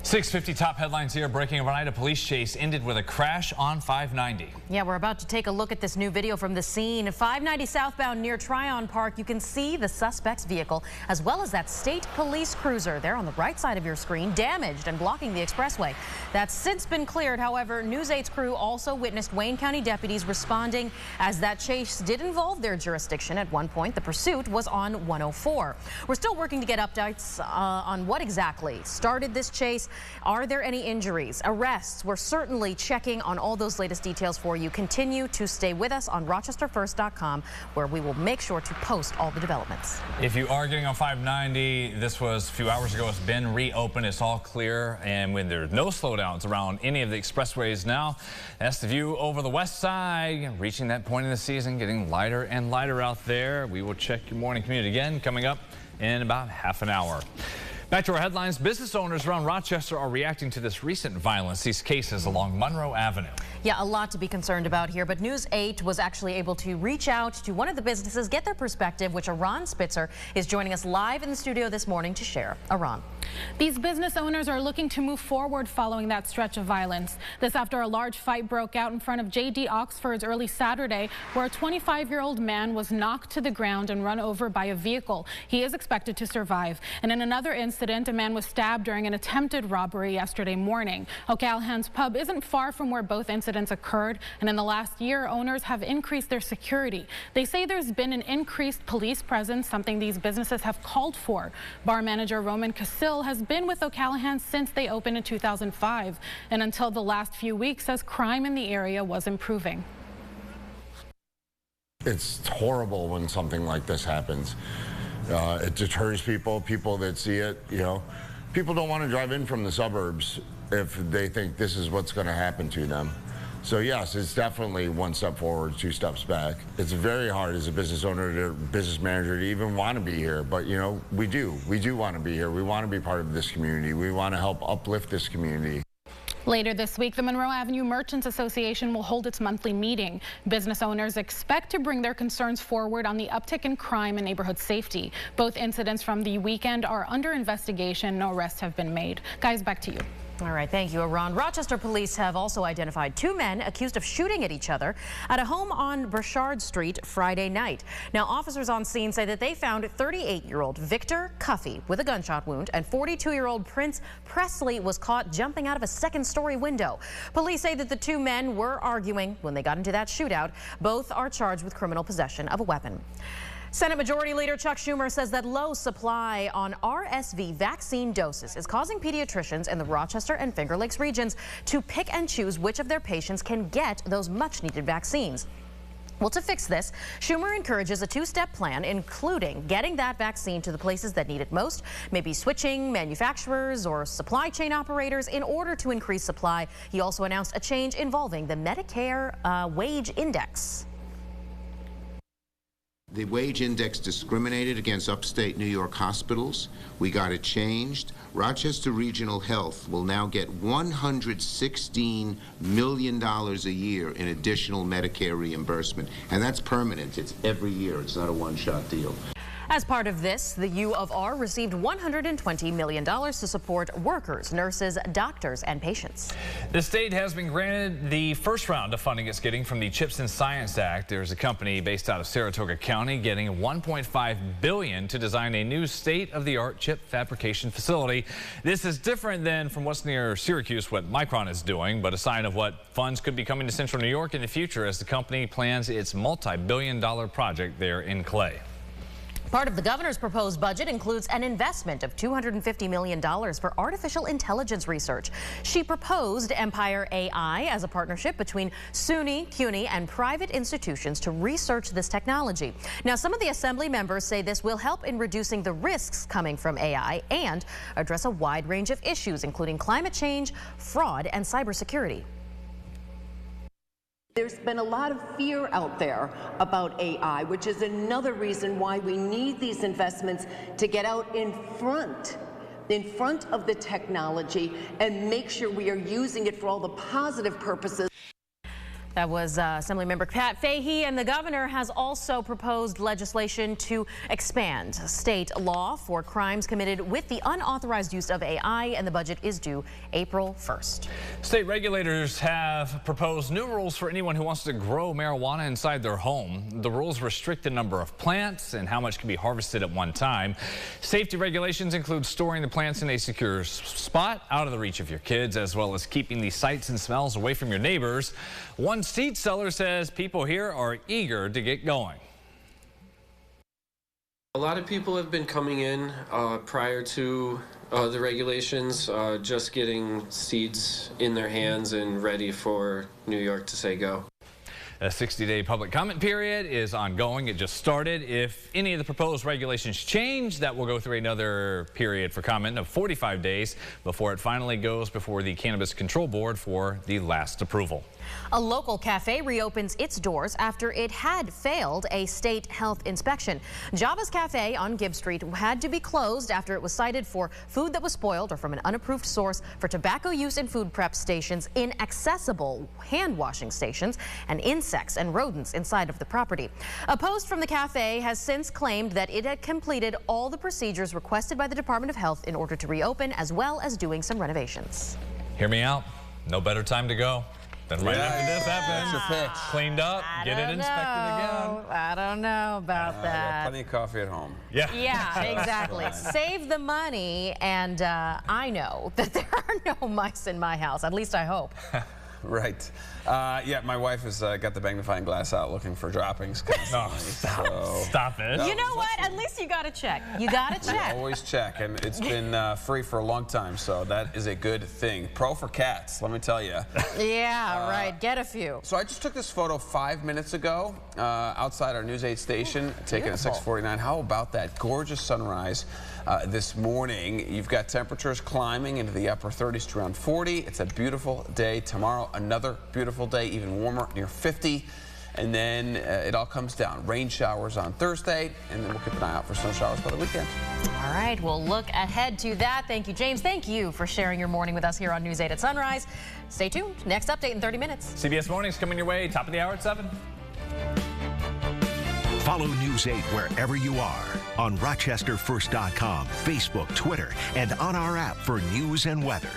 6:50 top headlines here. Breaking overnight, a police chase ended with a crash on 590. Yeah, we're about to take a look at this new video from the scene. 590 southbound near Tryon Park. You can see the suspect's vehicle as well as that state police cruiser there on the right side of your screen, damaged and blocking the expressway. That's since been cleared. However, News 8's crew also witnessed Wayne County deputies responding as that chase did involve their jurisdiction. At one point, the pursuit was on 104. We're still working to get updates on what exactly started this chase. Are there any injuries, arrests? We're certainly checking on all those latest details for you. Continue to stay with us on RochesterFirst.com, where we will make sure to post all the developments. If you are getting on 590, this was a few hours ago. It's been reopened. It's all clear. And when there's no slowdowns around any of the expressways now, that's the view over the west side. Reaching that point in the season, getting lighter and lighter out there. We will check your morning commute again coming up in about half an hour. Back to our headlines. Business owners around Rochester are reacting to this recent violence, these cases along Monroe Avenue. Yeah, a lot to be concerned about here, but News 8 was actually able to reach out to one of the businesses, get their perspective, which Aron Spitzer is joining us live in the studio this morning to share. Aron. These business owners are looking to move forward following that stretch of violence. This after a large fight broke out in front of J.D. Oxford's early Saturday, where a 25-year-old man was knocked to the ground and run over by a vehicle. He is expected to survive. And in another incident, a man was stabbed during an attempted robbery yesterday morning. O'Callahan's Pub isn't far from where both incidents occurred, and in the last year, owners have increased their security. They say there's been an increased police presence, something these businesses have called for. Bar manager Roman Casil has been with O'Callahan since they opened in 2005, and until the last few weeks says crime in the area was improving. It's horrible when something like this happens. It deters people that see it, you know. People don't want to drive in from the suburbs if they think this is what's going to happen to them. So yes, it's definitely one step forward, two steps back. It's very hard as a business owner, to business manager, to even want to be here. But you know, we do want to be here. We want to be part of this community. We want to help uplift this community. Later this week, the Monroe Avenue Merchants Association will hold its monthly meeting. Business owners expect to bring their concerns forward on the uptick in crime and neighborhood safety. Both incidents from the weekend are under investigation. No arrests have been made. Guys, back to you. All right, thank you, Aron. Rochester police have also identified two men accused of shooting at each other at a home on Burchard Street Friday night. Now, officers on scene say that they found 38-year-old Victor Cuffey with a gunshot wound, and 42-year-old Prince Presley was caught jumping out of a second-story window. Police say that the two men were arguing when they got into that shootout. Both are charged with criminal possession of a weapon. Senate Majority Leader Chuck Schumer says that low supply on RSV vaccine doses is causing pediatricians in the Rochester and Finger Lakes regions to pick and choose which of their patients can get those much-needed vaccines. Well, to fix this, Schumer encourages a two-step plan, including getting that vaccine to the places that need it most, maybe switching manufacturers or supply chain operators in order to increase supply. He also announced a change involving the Medicare wage index. The wage index discriminated against upstate New York hospitals. We got it changed. Rochester Regional Health will now get $116 million a year in additional Medicare reimbursement. And that's permanent. It's every year. It's not a one-shot deal. As part of this, the U of R received $120 million to support workers, nurses, doctors, and patients. The state has been granted the first round of funding it's getting from the CHIPS and Science Act. There's a company based out of Saratoga County getting $1.5 billion to design a new state-of-the-art chip fabrication facility. This is different than from what's near Syracuse, what Micron is doing, but a sign of what funds could be coming to Central New York in the future as the company plans its multi-billion-dollar project there in Clay. Part of the governor's proposed budget includes an investment of $250 million for artificial intelligence research. She proposed Empire AI as a partnership between SUNY, CUNY, and private institutions to research this technology. Now, some of the assembly members say this will help in reducing the risks coming from AI and address a wide range of issues, including climate change, fraud, and cybersecurity. There's been a lot of fear out there about AI, which is another reason why we need these investments to get out in front of the technology and make sure we are using it for all the positive purposes. That was Assemblymember Pat Fahey, and the governor has also proposed legislation to expand state law for crimes committed with the unauthorized use of AI, and the budget is due April 1st. State regulators have proposed new rules for anyone who wants to grow marijuana inside their home. The rules restrict the number of plants and how much can be harvested at one time. Safety regulations include storing the plants in a secure spot out of the reach of your kids, as well as keeping the sights and smells away from your neighbors. One seed seller says people here are eager to get going. A lot of people have been coming in prior to the regulations, just getting seeds in their hands and ready for New York to say go. A 60-day public comment period is ongoing. It just started. If any of the proposed regulations change, that will go through another period for comment of 45 days before it finally goes before the Cannabis Control Board for the last approval. A local cafe reopens its doors after it had failed a state health inspection. Java's Cafe on Gibb Street had to be closed after it was cited for food that was spoiled or from an unapproved source, for tobacco use in food prep stations, inaccessible hand washing stations, and insects and rodents inside of the property. A post from the cafe has since claimed that it had completed all the procedures requested by the Department of Health in order to reopen, as well as doing some renovations. Hear me out. No better time to go than right after this happens. Cleaned up, get it inspected again. I don't know about that. Plenty of coffee at home. Yeah. Yeah, exactly. Save the money, and I know that there are no mice in my house. At least I hope. Right. Yeah, my wife has got the magnifying glass out looking for droppings constantly. No, stop it. You know what? At least you got to check. You got to check. Always check, and it's been free for a long time, so that is a good thing. Pro for cats, let me tell you. Yeah, right. Get a few. So I just took this photo 5 minutes ago outside our News 8 station, taken at 6:49. How about that gorgeous sunrise this morning? You've got temperatures climbing into the upper 30s to around 40. It's a beautiful day. Tomorrow, another beautiful day, even warmer, near 50. And then it all comes down. Rain showers on Thursday, and then we'll keep an eye out for snow showers by the weekend. All right, we'll look ahead to that. Thank you, James. Thank you for sharing your morning with us here on News 8 at Sunrise. Stay tuned. Next update in 30 minutes. CBS Mornings coming your way, top of the hour at 7. Follow News 8 wherever you are on RochesterFirst.com, Facebook, Twitter, and on our app for news and weather.